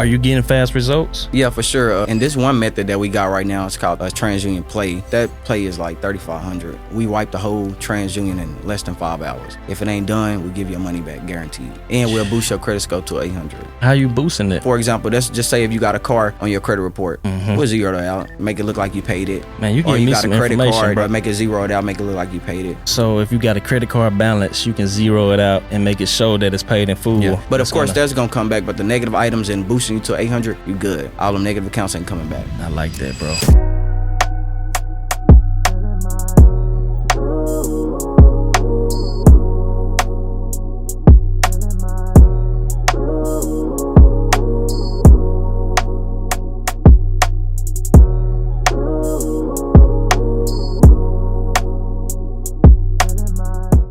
Are you getting fast results? Yeah, for sure. And this one method that we got right now is called a TransUnion play. That play is like $3,500. We wipe the whole TransUnion in less than 5 hours. If it ain't done, we give you your money back, guaranteed. And we'll boost your credit score to 800. How you boosting it? For example, let's just say if you got a car on your credit report, we'll zero it out, make it look like you paid it. Man, you giving me some information, or you got a credit card, bro. make it zero it out, make it look like you paid it. So if you got a credit card balance, you can zero it out and make it show that it's paid in full. Yeah. But of course, that's gonna come back. But the negative items and boosting you to 800, you good. All them negative accounts ain't coming back. I like that, bro.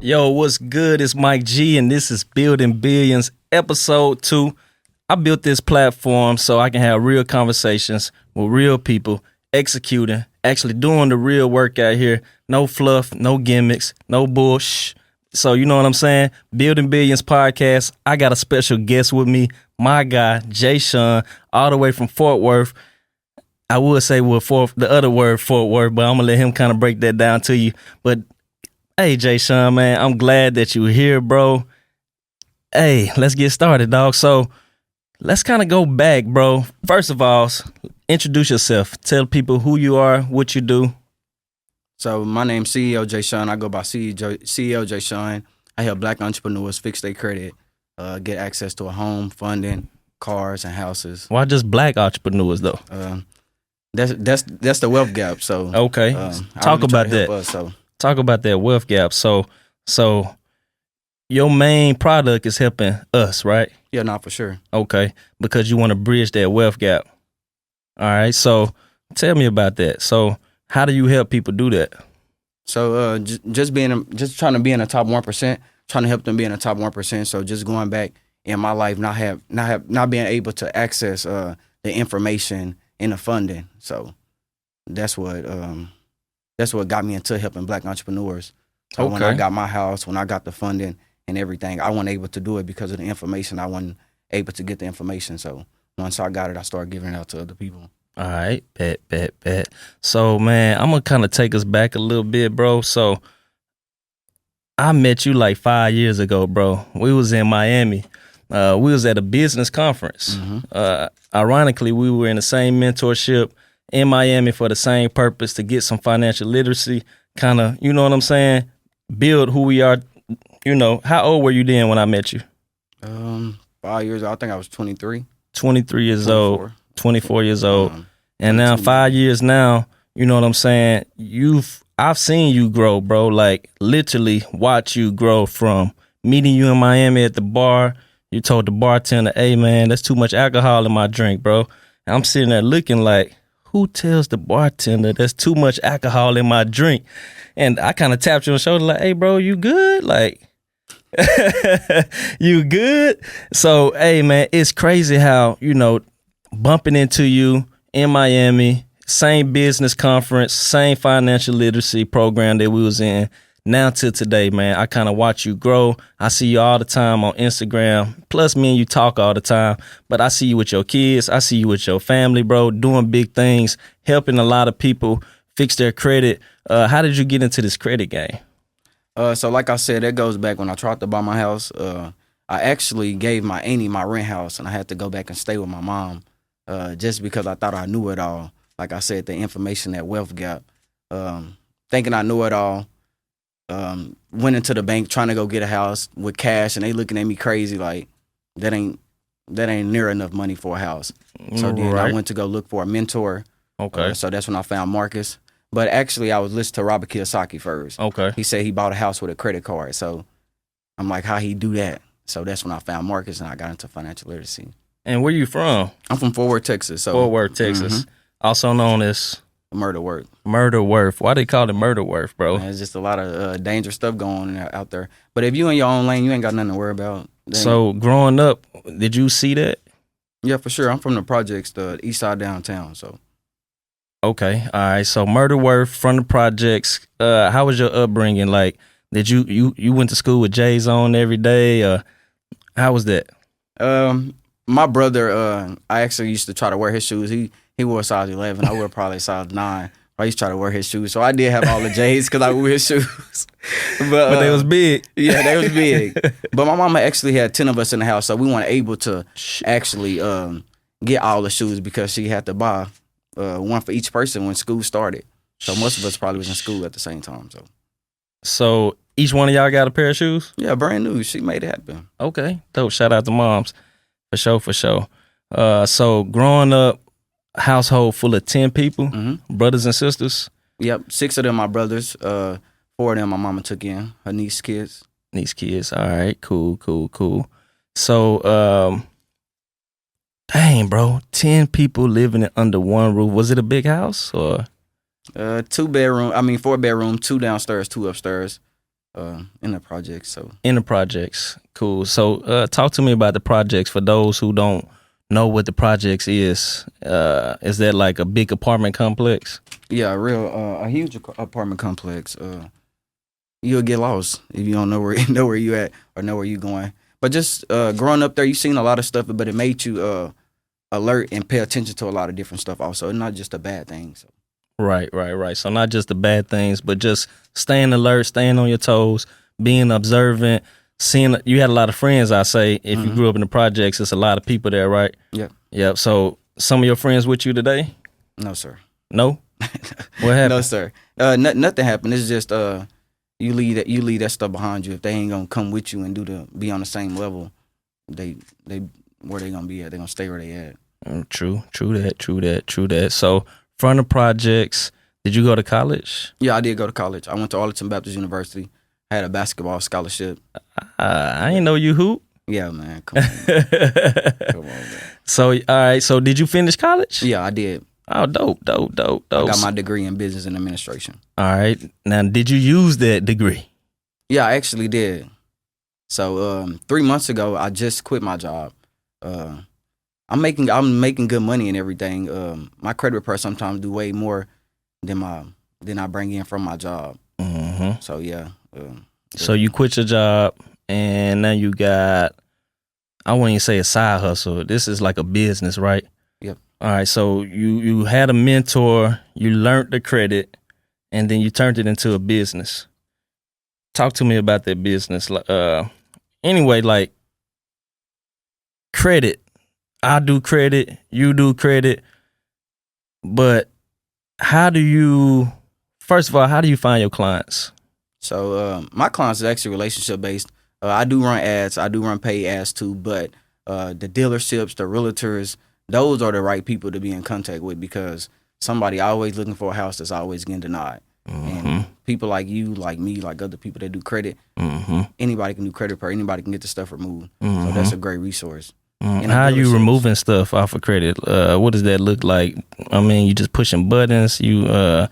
Yo, what's good? It's Mike G, and this is Building Billions, episode 2. I built this platform so I can have real conversations with real people, executing, actually doing the real work out here. No fluff, no gimmicks, no bullshit. So you know what I'm saying? Building Billions podcast. I got a special guest with me, my guy, Jashun, all the way from Fort Worth. I would say the other word, Fort Worth, but I'm going to let him kind of break that down to you. But hey, Jashun, man, I'm glad that you're here, bro. Hey, let's get started, dog. So let's kind of go back, bro. First of all, introduce yourself. Tell people who you are, what you do. So my name's CEO Jashun. I go by CEO Jashun. I help Black entrepreneurs fix their credit, get access to a home, funding, cars, and houses. Why just Black entrepreneurs, though? That's the wealth gap. So okay, talk about that. Talk about that wealth gap. So your main product is helping us, right? Yeah, not for sure. Okay, because you want to bridge that wealth gap. All right, so tell me about that. So how do you help people do that? So just trying to be in the top 1%, trying to help them be in the top 1%. So just going back in my life, not being able to access the information and the funding. So that's what got me into helping Black entrepreneurs. So when I got my house, when I got the funding and everything, I wasn't able to do it because of the information. I wasn't able to get the information. So once I got it, I started giving it out to other people. All right, bet. So, man, I'm going to kind of take us back a little bit, bro. So I met you like 5 years ago, bro. We was in Miami. We was at a business conference. Ironically, we were in the same mentorship in Miami for the same purpose, to get some financial literacy, kind of, you know what I'm saying, build who we are. You know, how old were you then when I met you? 5 years old. I think I was 23. 23 years 24. old, 24 years old. And now 5 years now, you know what I'm saying, I've seen you grow, bro, like literally watch you grow from meeting you in Miami at the bar. You told the bartender, hey, man, that's too much alcohol in my drink, bro. And I'm sitting there looking like, who tells the bartender there's too much alcohol in my drink? And I kind of tapped you on the shoulder like, hey, bro, you good? Like, you good? So, hey, man, it's crazy how, you know, bumping into you in Miami, same business conference, same financial literacy program that we was in, now to today, man, I kind of watch you grow. I see you all the time on Instagram. Plus, me and you talk all the time. But I see you with your kids. I see you with your family, bro, doing big things, helping a lot of people fix their credit. How did you get into this credit game? So like I said, that goes back when I tried to buy my house. I actually gave my auntie my rent house, and I had to go back and stay with my mom just because I thought I knew it all. Like I said, the information, that wealth gap, thinking I knew it all. Went into the bank trying to go get a house with cash, and they looking at me crazy like that ain't near enough money for a house. So then I went to go look for a mentor. Okay. So that's when I found Marcus. But actually, I was listening to Robert Kiyosaki first. Okay. He said he bought a house with a credit card. So I'm like, how he do that? So that's when I found Marcus, and I got into financial literacy. And where you from? I'm from Fort Worth, Texas. So Fort Worth, Texas. Also known as Murder Worth. Murder Worth. Why they call it Murder Worth, bro? Man, it's just a lot of dangerous stuff going on out there. But if you in your own lane, you ain't got nothing to worry about. So growing up, did you see that? Yeah, for sure. I'm from the projects, the east side downtown. So. Okay. All right. So Murder Worth from the projects. How was your upbringing? Like, did you went to school with J's on every day? How was that? My brother, I actually used to try to wear his shoes. He wore a size 11. I wore probably a size 9. I used to try to wear his shoes. So I did have all the J's because I wore his shoes. But they was big. Yeah, they was big. But my mama actually had 10 of us in the house, so we weren't able to actually get all the shoes because she had to buy one for each person when school started. So most of us probably was in school at the same time. So each one of y'all got a pair of shoes? Yeah, brand new. She made it happen. Okay, dope. Shout out to moms. For sure. So growing up, household full of 10 people, brothers and sisters? Yep, 6 of them my brothers. 4 of them my mama took in, her niece kids. Niece kids, all right, cool. So, dang, bro, 10 people living under one roof. Was it a big house or? 4 bedroom, 2 downstairs, 2 upstairs, in the projects. So in the projects, cool. So, talk to me about the projects for those who don't know what the projects is. Is that like a big apartment complex? Yeah, a huge apartment complex. You'll get lost if you don't know where you at or know where you going. But just growing up there, you've seen a lot of stuff, but it made you alert and pay attention to a lot of different stuff. Also, it's not just a bad thing. So. Right. So not just the bad things, but just staying alert, staying on your toes, being observant. Seeing you had a lot of friends, I say, if you grew up in the projects, it's a lot of people there, right? Yep. So some of your friends with you today? No, sir. No? What happened? No, sir. Nothing happened. It's just you leave that stuff behind you. If they ain't gonna come with you and be on the same level, they where they gonna be at? They gonna stay where they at. True that. So from the projects, did you go to college? Yeah, I did go to college. I went to Arlington Baptist University. I had a basketball scholarship. I didn't know you hoop. Yeah, man. Come on, man. So, all right. So, did you finish college? Yeah, I did. Oh, dope. I got my degree in business and administration. All right. Now, did you use that degree? Yeah, I actually did. So, 3 months ago, I just quit my job. I'm making good money and everything. My credit repair sometimes do way more than I bring in from my job. Mm-hmm. So yeah. So you quit your job and now you got, I wouldn't even say a side hustle. This is like a business, right? Yep. All right. So you had a mentor, you learned the credit, and then you turned it into a business. Talk to me about that business. Anyway, like credit. I do credit, you do credit, but first of all, how do you find your clients? So my clients is actually relationship based. I do run ads, I do run paid ads too, but the dealerships, the realtors, those are the right people to be in contact with because somebody always looking for a house that's always getting denied. Mm-hmm. And people like you, like me, like other people that do credit, anybody can do credit repair, anybody can get the stuff removed. So that's a great resource. How are you removing stuff off of credit? What does that look like? I mean, you just pushing buttons. For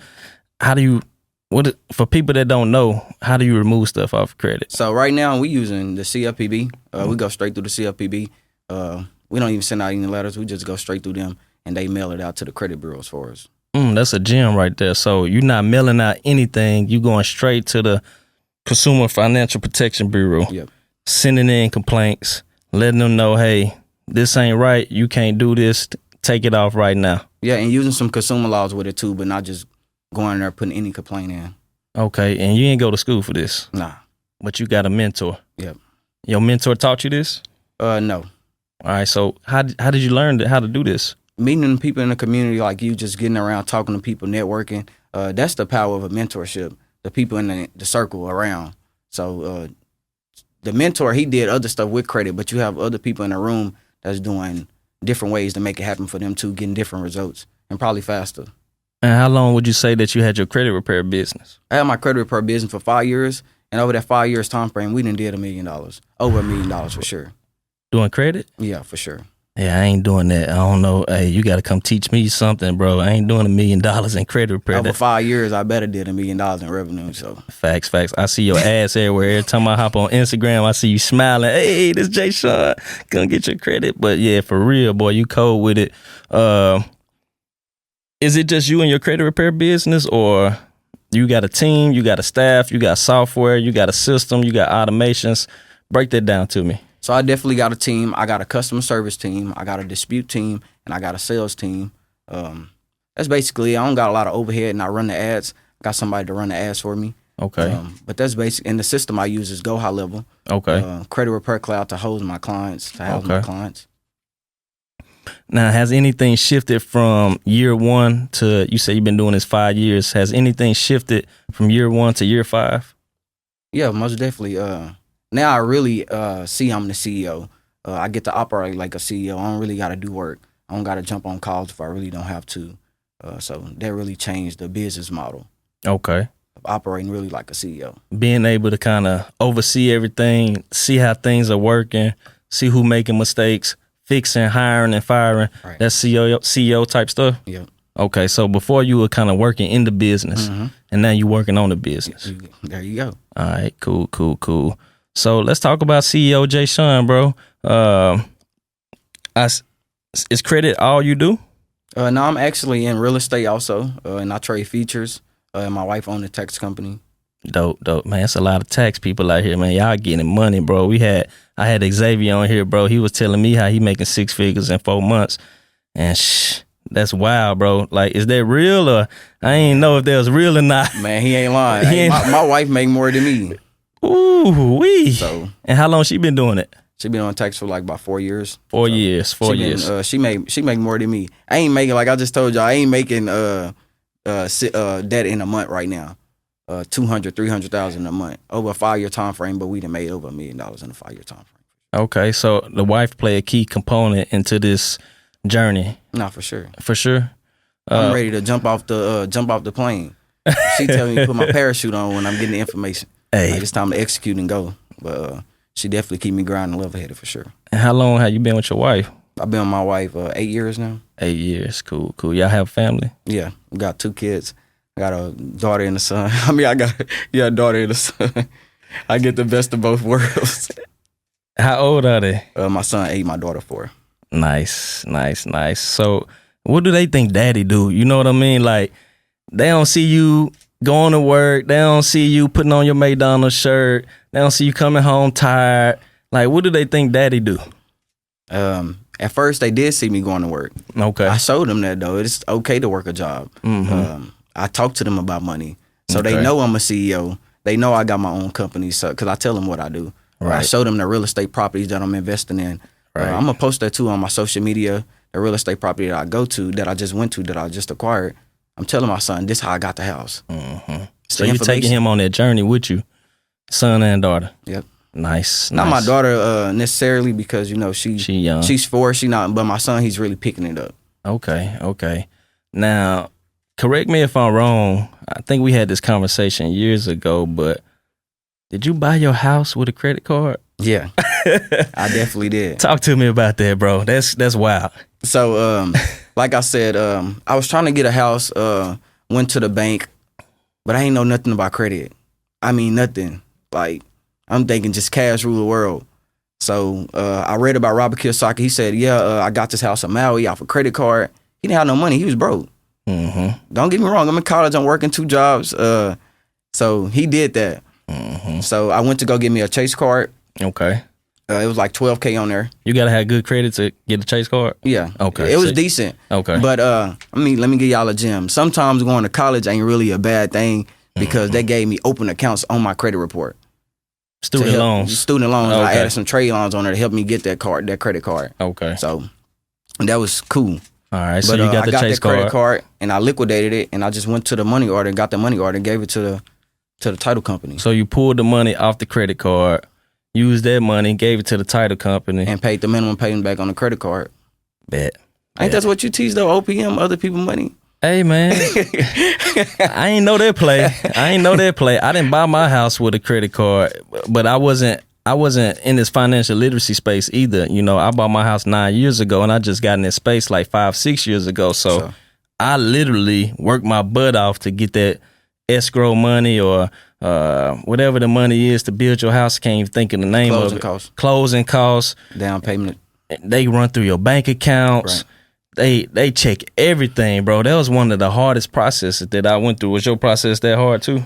people that don't know, how do you remove stuff off of credit? So right now we using the CFPB. We go straight through the CFPB. We don't even send out any letters. We just go straight through them and they mail it out to the credit bureaus for us. That's a gem right there. So you're not mailing out anything. You going straight to the Consumer Financial Protection Bureau. Yep. Sending in complaints, letting them know, hey, this ain't right. You can't do this. Take it off right now. Yeah, and using some consumer laws with it too, but not just going in there putting any complaint in. Okay, and you ain't go to school for this? Nah. But you got a mentor? Yep. Your mentor taught you this? No. All right, so how did you learn how to do this? Meeting people in the community like you, just getting around, talking to people, networking. That's the power of a mentorship, the people in the circle around. So the mentor, he did other stuff with credit, but you have other people in the room that's doing different ways to make it happen for them too, getting different results and probably faster. And how long would you say that you had your credit repair business? I had my credit repair business for 5 years, and over that 5 years time frame, we done did $1 million, over $1 million for sure. Doing credit? Yeah, for sure. Yeah, I ain't doing that. I don't know. Hey, you got to come teach me something, bro. I ain't doing $1 million in credit repair. Over 5 years, I better did $1 million in revenue. So facts. I see your ass everywhere. Every time I hop on Instagram, I see you smiling. Hey, this Jashun, gonna get your credit. But yeah, for real, boy, you cold with it. Is it just you and your credit repair business, or you got a team, you got a staff, you got software, you got a system, you got automations? Break that down to me. So I definitely got a team. I got a customer service team. I got a dispute team, and I got a sales team. That's basically, I don't got a lot of overhead, and I run the ads. I got somebody to run the ads for me. Okay. But that's basic. And the system I use is Go High Level. Okay. Credit Repair Cloud to host my clients, to house my clients. Now, has anything shifted from year one to, you say you've been doing this 5 years. Has anything shifted from year one to year 5? Yeah, most definitely. Now I really see I'm the CEO. I get to operate like a CEO. I don't really got to do work. I don't got to jump on calls if I really don't have to. So that really changed the business model. Okay. Of operating really like a CEO. Being able to kind of oversee everything, see how things are working, see who making mistakes, fixing, hiring, and firing. Right. That's CEO type stuff? Yeah. Okay, so before you were kind of working in the business, and now you're working on the business. There you go. All right, cool. So let's talk about CEO Jashun, bro. Is credit all you do? No, I'm actually in real estate also, and I trade features. And my wife owns a tax company. Dope, man. It's a lot of tax people out here, man. Y'all getting money, bro. I had Xavier on here, bro. He was telling me how he making 6 figures in 4 months, and that's wild, bro. Like, is that real, or I ain't know if that was real or not? Man, he ain't lying. My wife make more than me. Ooh, wee. So, and how long she been doing it? She been on tax for like about 4 years. 4 years. 4 years. She make more than me. I ain't making, like I just told y'all, I ain't making that in a month right now. 200, 300,000 a month over a 5-year time frame, but we done made over $1 million in a 5-year time frame. Okay, so the wife play a key component into this journey. No, for sure. For sure. I'm ready to jump off the plane. She telling me to put my parachute on when I'm getting the information. Hey, like, it's time to execute and go. But she definitely keep me grinding level-headed for sure. And how long have you been with your wife? I've been with my wife 8 years now. 8 years, cool. Y'all have a family? Yeah, we got 2 kids. I got a daughter and a son. I mean, I got a daughter and a son. I get the best of both worlds. How old are they? My son 8, my daughter 4. Nice. So what do they think daddy do? You know what I mean? Like, they don't see you going to work. They don't see you putting on your McDonald's shirt. They don't see you coming home tired. Like, what do they think daddy do? At first, they did see me going to work. Okay. I showed them that, though. It's okay to work a job. I talk to them about money. So they know I'm a CEO. They know I got my own company, so because I tell them what I do. Right. I show them the real estate properties that I'm investing in. Right. I'm going to post that, too, on my social media. The real estate property that I go to, that I just went to, that I just acquired. I'm telling my son, this is how I got the house. So you're taking him on that journey with you, son and daughter. Yep. Nice. Not my daughter necessarily, because, you know, she young. She's 4, she not, but my son, he's really picking it up. Okay. Now, correct me if I'm wrong. I think we had this conversation years ago, but did you buy your house with a credit card? Yeah, I definitely did. Talk to me about that, bro. That's wild. So, like I said, I was trying to get a house, went to the bank, but I ain't know nothing about credit. I mean, nothing. Like, I'm thinking just cash rule the world. So I read about Robert Kiyosaki. He said, I got this house in Maui off a credit card. He didn't have no money. He was broke. Don't get me wrong. I'm in college. I'm working 2 jobs. So he did that. So I went to go get me a Chase card. Okay. It was like $12K on there. You got to have good credit to get a Chase card? Yeah. Okay. It was decent. Okay. But let me give y'all a gem. Sometimes going to college ain't really a bad thing, because they gave me open accounts on my credit report. Student loans. Okay. I added some trade loans on there to help me get that credit card. Okay. So that was cool. All right. So you got the Chase card. Credit card, and I liquidated it, and I just went to the money order and got the money order and gave it to the title company. So you pulled the money off the credit card, used that money, gave it to the title company, and paid the minimum payment back on the credit card. Bet. Ain't that what you teach though? OPM, other people money. Hey man, I ain't know that play. I didn't buy my house with a credit card, but I wasn't in this financial literacy space either. You know, I bought my house 9 years ago, and I just got in this space like 5-6 years ago. So I literally worked my butt off to get that escrow money or whatever the money is to build your house. Can't even think of the name of it. Closing costs. Down payment. They run through your bank accounts. Right. They check everything, bro. That was one of the hardest processes that I went through. Was your process that hard too?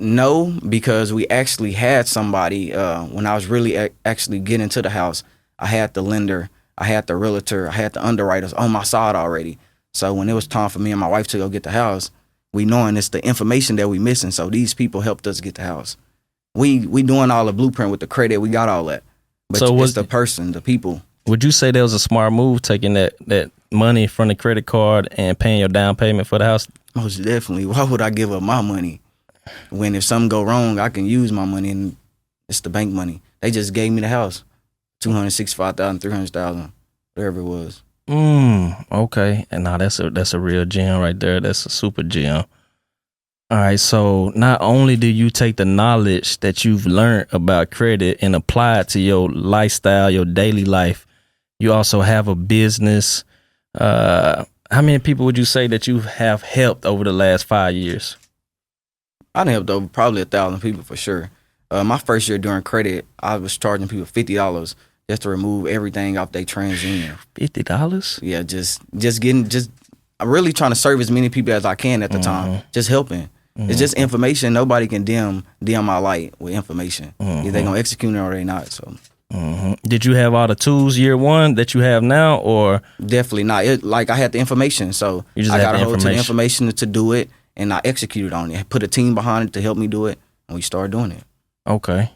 No, because we actually had somebody, when I was really actually getting into the house, I had the lender, I had the realtor, I had the underwriters on my side already. So when it was time for me and my wife to go get the house, we knowing it's the information that we missing. So these people helped us get the house. We doing all the blueprint with the credit, we got all that. But so it's the person, the people. Would you say that was a smart move, taking that money from the credit card and paying your down payment for the house? Most definitely. Why would I give up my money when if something go wrong, I can use my money and it's the bank money? They just gave me the house, $265,000, $300,000, whatever it was. Okay. And now that's a real gem right there. That's a super gem. All right. So not only do you take the knowledge that you've learned about credit and apply it to your lifestyle, your daily life, you also have a business. How many people would you say that you have helped over the last 5 years? I done helped over probably 1,000 people for sure. My first year during credit, I was charging people $50 just to remove everything off their TransUnion. $50? Yeah, I'm really trying to serve as many people as I can at the time. Just helping. It's just information. Nobody can dim my light with information. Either they gonna execute it or they not. So. Did you have all the tools year one that you have now, or definitely not? I had the information, so I got a hold to the information to do it, and I executed on it. I put a team behind it to help me do it, and we started doing it. Okay.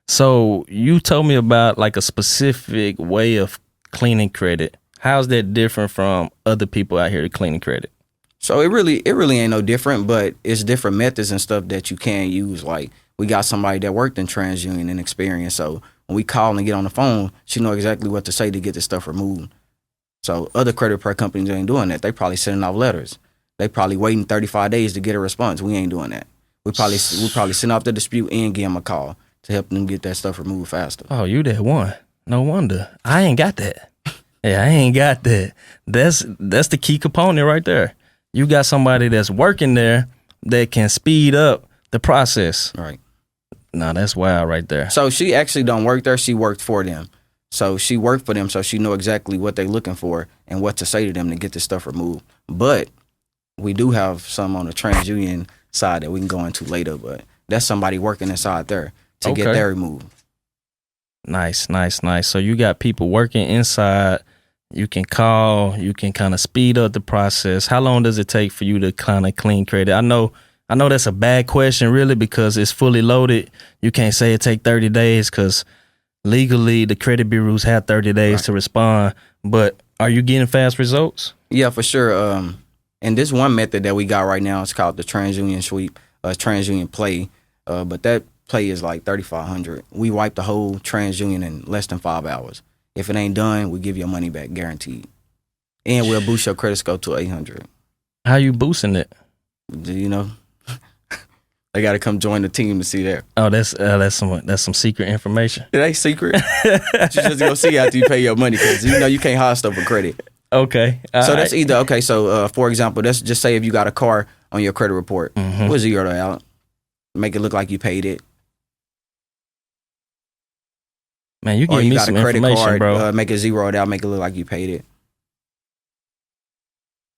So you told me about like a specific way of cleaning credit. How's that different from other people out here cleaning credit? So it really ain't no different, but it's different methods and stuff that you can use. Like we got somebody that worked in TransUnion and experience. So when we call and get on the phone, she know exactly what to say to get this stuff removed. So other credit repair companies ain't doing that. They probably sending off letters. They probably waiting 35 days to get a response. We ain't doing that. We probably send off the dispute and give them a call to help them get that stuff removed faster. Oh, you that one. No wonder. I ain't got that. Yeah, I ain't got that. That's the key component right there. You got somebody that's working there that can speed up the process. Right. No, that's wild right there. So she actually don't work there. She worked for them. So she worked for them, so she know exactly what they're looking for and what to say to them to get this stuff removed. But we do have some on the TransUnion side that we can go into later, but that's somebody working inside there to get that removed. Nice. So you got people working inside. You can call, you can kind of speed up the process. How long does it take for you to kind of clean credit? I know that's a bad question really because it's fully loaded. You can't say it take 30 days because legally the credit bureaus have 30 days to respond. But are you getting fast results? Yeah, for sure. And this one method that we got right now is called the TransUnion sweep, TransUnion play. But that play is like $3,500. We wipe the whole TransUnion in less than 5 hours. If it ain't done, we give your money back guaranteed. And we'll boost your credit score to 800. How you boosting it? You know, they got to come join the team to see that. Oh, that's some secret information. It ain't secret. You just go see after you pay your money because you know you can't hide stuff with credit. Okay. So that's either, okay, so for example, let's just say if you got a car on your credit report, we'll zero that out. Make it look like you paid it. Man, you give me some information, bro. Make it zeroed out, make it look like you paid it.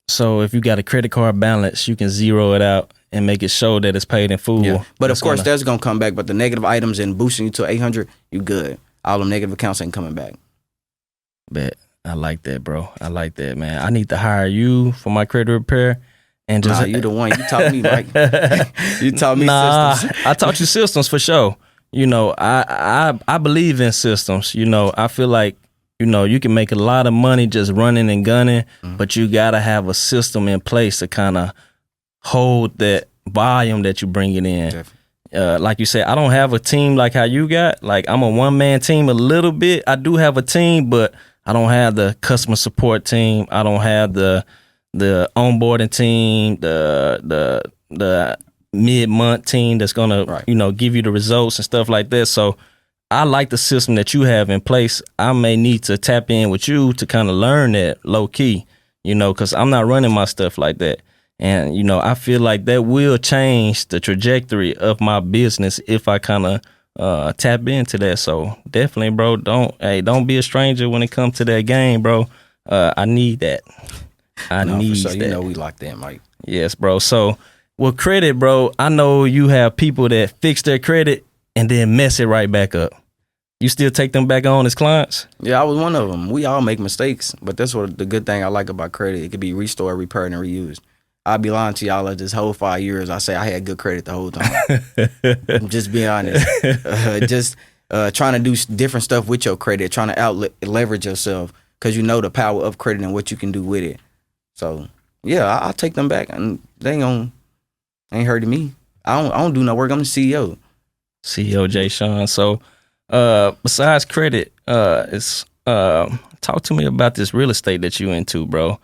So if you got a credit card balance, you can zero it out and make it show that it's paid in full. Yeah. But of course, that's going to come back. But the negative items and boosting you to 800, you good. All them negative accounts ain't coming back. Bet. I like that, bro. I like that, man. I need to hire you for my credit repair. And just, you the one. You taught me, Mike. You taught me systems. I taught you systems for sure. You know, I believe in systems. You know, I feel like, you know, you can make a lot of money just running and gunning, but you got to have a system in place to kind of hold that volume that you bring it in. Like you said, I don't have a team like how you got. Like, I'm a one-man team a little bit. I do have a team, but I don't have the customer support team. I don't have the onboarding team, the mid-month team that's gonna you know, give you the results and stuff like that. So I like the system that you have in place. I may need to tap in with you to kind of learn that low key, you know, because I'm not running my stuff like that. And, you know, I feel like that will change the trajectory of my business if I kind of tap into that. So definitely, bro, don't be a stranger when it comes to that game, bro. I need that. I need that. You know we locked in, Mike. Yes, bro. So Well, credit, bro, I know you have people that fix their credit and then mess it right back up. You still take them back on as clients? Yeah, I was one of them. We all make mistakes, but that's what the good thing I like about credit. It could be restored, repaired, and reused. I'd be lying to y'all that this whole 5 years, I say I had good credit the whole time. I'm just being honest. Just trying to do different stuff with your credit, trying to leverage yourself because you know the power of credit and what you can do with it. So, yeah, I'll take them back, and they ain't hurting me. I don't do no work. I'm the CEO. CEO Jashun. So, besides credit, talk to me about this real estate that you into, bro.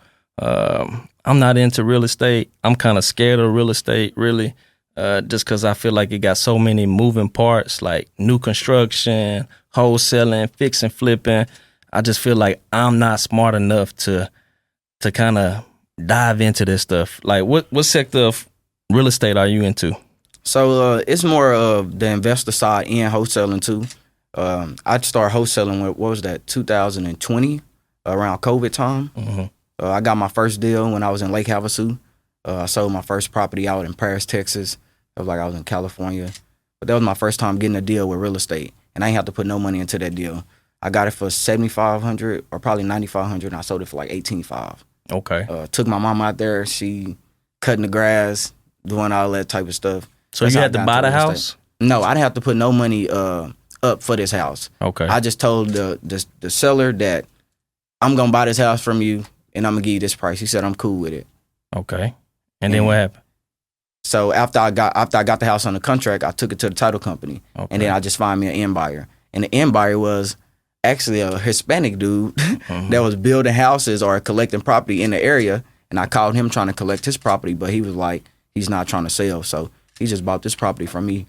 I'm not into real estate. I'm kind of scared of real estate, really, just because I feel like it got so many moving parts, like new construction, wholesaling, fixing, flipping. I just feel like I'm not smart enough to kind of dive into this stuff. Like, what sector of real estate are you into? So it's more of the investor side and wholesaling too. I started wholesaling what was that, 2020, around COVID time. Mm-hmm. I got my first deal when I was in Lake Havasu. I sold my first property out in Paris, Texas. It was like I was in California. But that was my first time getting a deal with real estate. And I didn't have to put no money into that deal. I got it for $7,500 or probably $9,500, and I sold it for like $18,500. Okay. Took my mom out there. She cutting the grass, doing all that type of stuff. So That's you how had I to got buy into the real house? estate. No, I didn't have to put no money up for this house. Okay. I just told the seller that I'm gonna buy this house from you and I'm gonna give you this price. He said I'm cool with it. Okay. And then what happened? So after I got the house on the contract, I took it to the title company. Okay. And then I just found me an end buyer. And the end buyer was actually a Hispanic dude that was building houses or collecting property in the area. And I called him trying to collect his property, but he was like, he's not trying to sell. So he just bought this property from me.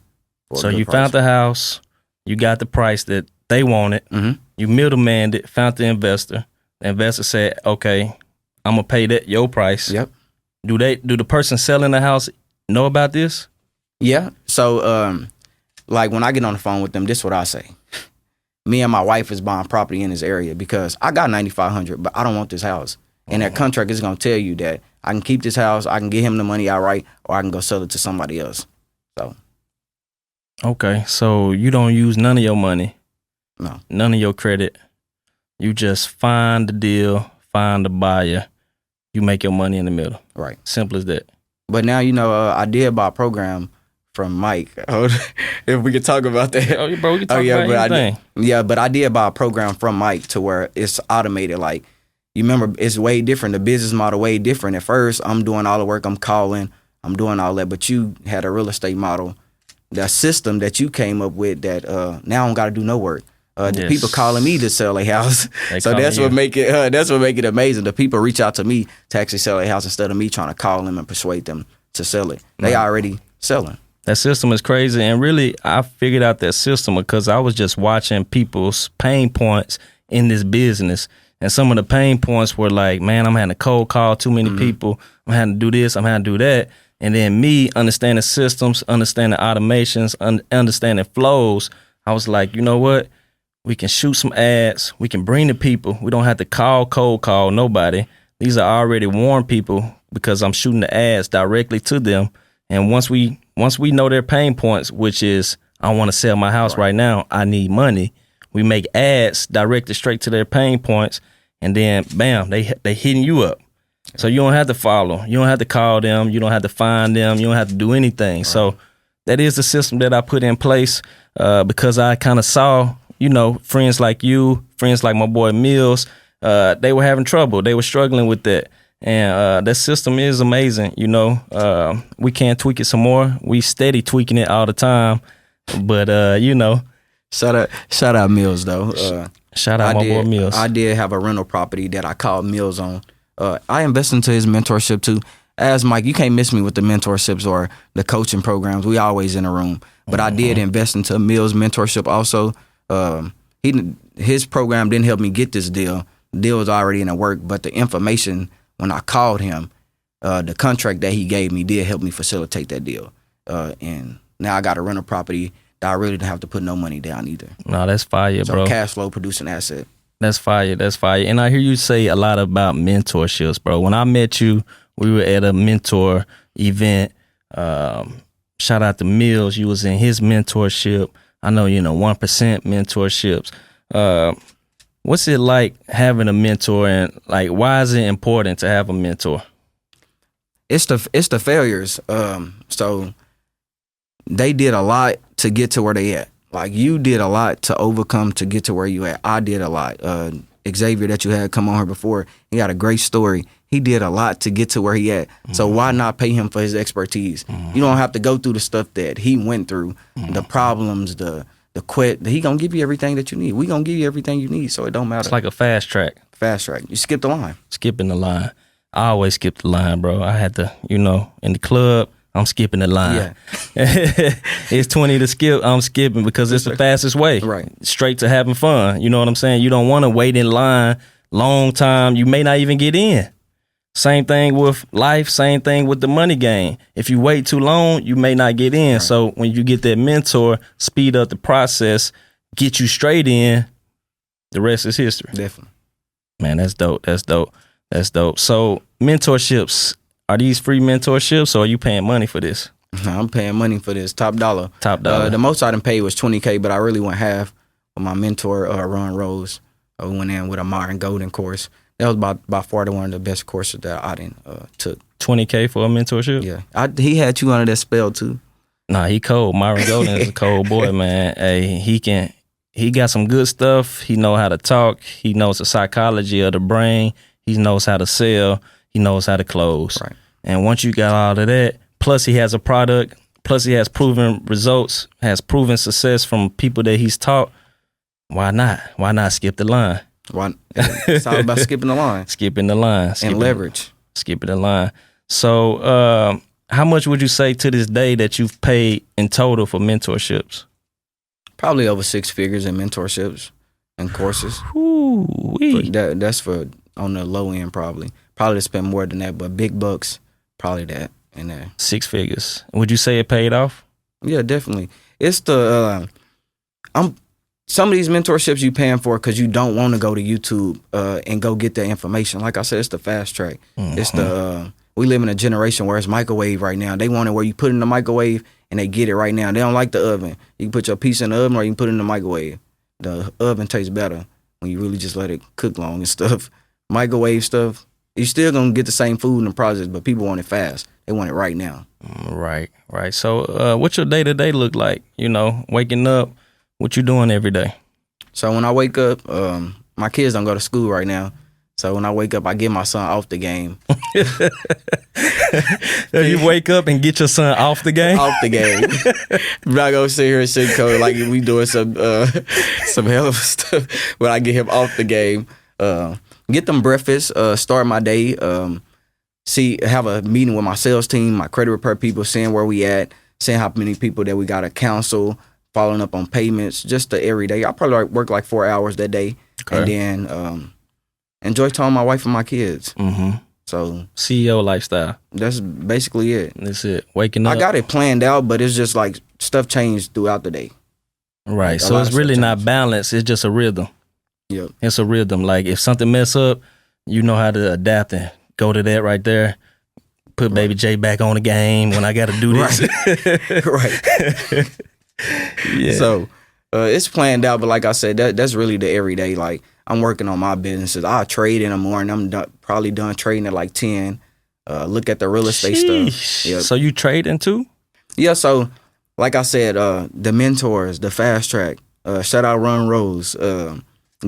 So you found the house, you got the price that they wanted, Mm-hmm. you middlemaned it, found the investor. The investor said, okay, I'm gonna pay that your price. Yep. Do the person selling the house know about this? Yeah. So like when I get on the phone with them, this is what I say. Me and my wife is buying property in this area because I got $9,500, but I don't want this house. And that contract is gonna tell you that I can keep this house, I can get him the money outright, or I can go sell it to somebody else. So Okay, so you don't use none of your money, no. none of your credit. You just find the deal, find the buyer. You make your money in the middle. Right. Simple as that. But now, I did buy a program from Mike. If we could talk about that. Oh, bro, we can talk about anything. But I did buy a program from Mike to where it's automated. Like, you remember, it's way different. The business model way different. At first, I'm doing all the work. I'm calling. I'm doing all that. But you had a real estate model, the system that you came up with that now I don't got to do no work. The people calling me to sell a house. So that's what make it amazing. The people reach out to me to actually sell a house instead of me trying to call them and persuade them to sell it. They already selling. That system is crazy. And really, I figured out that system because I was just watching people's pain points in this business. And some of the pain points were like, man, I'm having to cold call too many people. I'm having to do this. I'm having to do that. And then me understanding systems, understanding automations, understanding flows, I was like, you know what? We can shoot some ads. We can bring the people. We don't have to cold call nobody. These are already warm people because I'm shooting the ads directly to them. And once we know their pain points, which is I want to sell my house right now, I need money. We make ads directed straight to their pain points, and then bam, they hitting you up. So you don't have to follow. You don't have to call them. You don't have to find them. You don't have to do anything. Right. So that is the system that I put in place because I kind of saw, friends like you, friends like my boy Mills, they were having trouble. They were struggling with that. And that system is amazing. We can tweak it some more. We steady tweaking it all the time. But, Shout out Mills, though. Shout out my boy Mills. I did have a rental property that I called Mills on. I invest into his mentorship, too. As Mike, you can't miss me with the mentorships or the coaching programs. We always in a room. But I did invest into Mills mentorship also. His program didn't help me get this deal. The deal was already in the work, but the information, when I called him, the contract that he gave me did help me facilitate that deal. And now I got a rental property that I really didn't have to put no money down either. No, that's fire, so bro. Cash flow producing asset. That's fire. And I hear you say a lot about mentorships, bro. When I met you, we were at a mentor event. Shout out to Mills. You was in his mentorship. I know, 1% mentorships. What's it like having a mentor, and like, why is it important to have a mentor? It's the failures. So they did a lot to get to where they at. Like, you did a lot to overcome to get to where you at. I did a lot. Xavier that you had come on here before, he got a great story. He did a lot to get to where he at. So why not pay him for his expertise? You don't have to go through the stuff that he went through, the problems, the quit. He gonna give you everything that you need. We gonna give you everything you need, so it don't matter. It's like a fast track. Fast track. You skip the line. Skipping the line. I always skip the line, bro. I had to, in the club, I'm skipping the line. Yeah. It's 20 to skip, I'm skipping because it's the fastest way. Right. Straight to having fun. You know what I'm saying? You don't want to wait in line long time. You may not even get in. Same thing with life, same thing with the money game. If you wait too long, you may not get in. Right. So when you get that mentor, speed up the process, get you straight in, the rest is history. Definitely. Man, that's dope. So mentorships, are these free mentorships or are you paying money for this? I'm paying money for this. Top dollar. The most I done paid was $20K, but I really went half with my mentor, Ron Rose. I went in with a Martin Golden course. That was by far one of the best courses that I took. $20K for a mentorship? Yeah. He had you under that spell too. Nah, he cold. Myron Golden is a cold boy, man. Hey, he got some good stuff. He know how to talk. He knows the psychology of the brain. He knows how to sell. He knows how to close. Right. And once you got all of that, plus he has a product, plus he has proven results, has proven success from people that he's taught, why not? Why not skip the line? It's all about skipping the line. Skipping the line. And leverage. Skipping the line. So how much would you say to this day that you've paid in total for mentorships? Probably over 6 figures in mentorships and courses. Ooh-wee. That's for on the low end probably. Probably to spend more than that, but big bucks, probably that in there. 6 figures. Would you say it paid off? Yeah, definitely. It's the some of these mentorships you paying for because you don't want to go to YouTube and go get that information. Like I said, it's the fast track. Mm-hmm. It's the we live in a generation where it's microwave right now. They want it where you put it in the microwave and they get it right now. They don't like the oven. You can put your piece in the oven or you can put it in the microwave. The oven tastes better when you really just let it cook long and stuff. Microwave stuff, you're still gonna get the same food in the process, but people want it fast. They want it right now. Right. So what's your day-to-day look like? Waking up, what you doing every day? So when I wake up, my kids don't go to school right now. So when I wake up, I get my son off the game. You wake up and get your son off the game? Off the game. I'm not gonna sit here and sit code like we doing some hell of stuff. But I get him off the game. Get them breakfast, start my day, have a meeting with my sales team, my credit repair people, seeing where we at, seeing how many people that we got to counsel, following up on payments, just the everyday. I probably work like 4 hours that day. Okay. And then enjoy time with my wife and my kids. Mm-hmm. So CEO lifestyle. That's basically it. That's it. Waking up. I got it planned out, but it's just like stuff changed throughout the day. Right. So it's really not balanced. It's just a rhythm. Yep. It's a rhythm. Like if something mess up, you know how to adapt and go to that right there. Put Baby J back on the game when I got to do this. Right. Yeah. So it's planned out, but like I said, that's really the everyday. Like I'm working on my businesses. I trade in the morning. I'm probably done trading at like 10. Look at the real estate stuff. Yep. So you trading too? Yeah. So like I said, the mentors, the fast track. Shout out Ron Rose.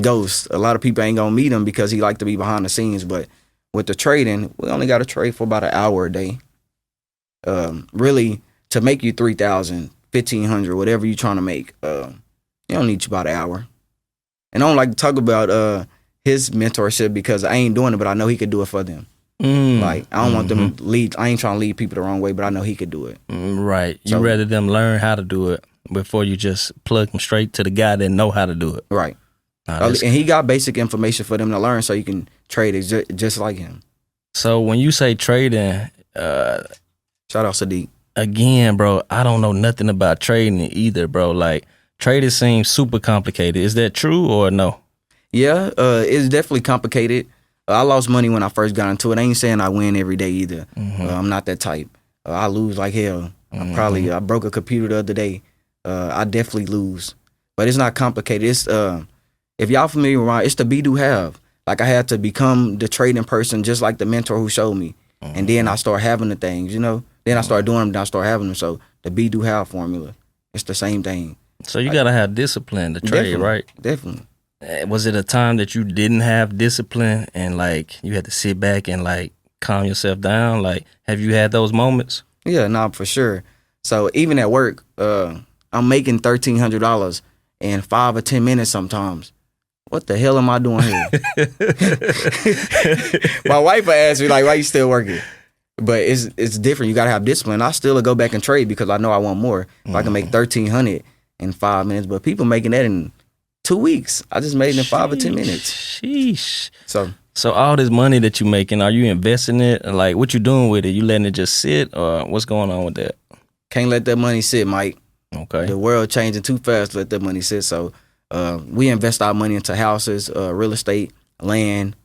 Ghost. A lot of people ain't gonna meet him because he like to be behind the scenes, but with the trading, we only got to trade for about an hour a day. Really, to make you 3,000, 1,500, whatever you're trying to make, you don't need you about an hour. And I don't like to talk about his mentorship because I ain't doing it, but I know he could do it for them. Like I don't want them to lead. I ain't trying to lead people the wrong way, but I know he could do it. Right. You rather them learn how to do it before you just plug them straight to the guy that know how to do it. Right. And he got basic information for them to learn so you can trade just like him. So when you say trading, shout out Sadiq. Again, bro, I don't know nothing about trading either, bro. Like trading seems super complicated. Is that true or no? Yeah, it's definitely complicated. I lost money when I first got into it. I ain't saying I win every day either. I'm not that type. I lose like hell. I broke a computer the other day. I definitely lose, but it's not complicated. It's if y'all familiar with it's the be do have. Like I had to become the trading person, just like the mentor who showed me, and then I start having the things, you know. Then I start doing them, then I start having them. So the be do have formula, it's the same thing. So you gotta have discipline to trade, right? Definitely. Was it a time that you didn't have discipline and like you had to sit back and like calm yourself down? Like, have you had those moments? Yeah, no, for sure. So even at work, I'm making $1,300 in 5 or 10 minutes sometimes. What the hell am I doing here? My wife would ask me like, "Why you still working?" But it's different. You gotta have discipline. I still go back and trade because I know I want more. If I can make $1,300 in 5 minutes, but people making that in 2 weeks. I just made it in 5 or 10 minutes. Sheesh. So all this money that you making, are you investing it? Like, what you doing with it? You letting it just sit, or what's going on with that? can't let that money sit, Mike. Okay. The world changing too fast to let that money sit. So we invest our money into houses, real estate, land.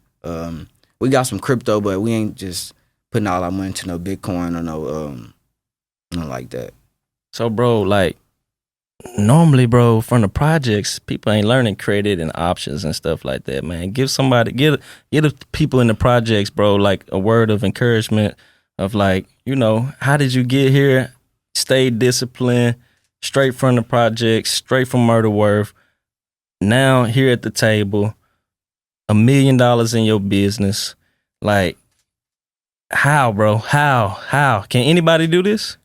We got some crypto, but we ain't just putting all our money into no Bitcoin or no like that. So, bro, like, normally, bro, from the projects, people ain't learning credit and options and stuff like that, man. Give the people in the projects, bro, like a word of encouragement of like, you know, how did you get here? Stay disciplined, straight from the projects, straight from Murder Worth. Now here at the table, $1 million in your business. Like, how, bro? How? Can anybody do this?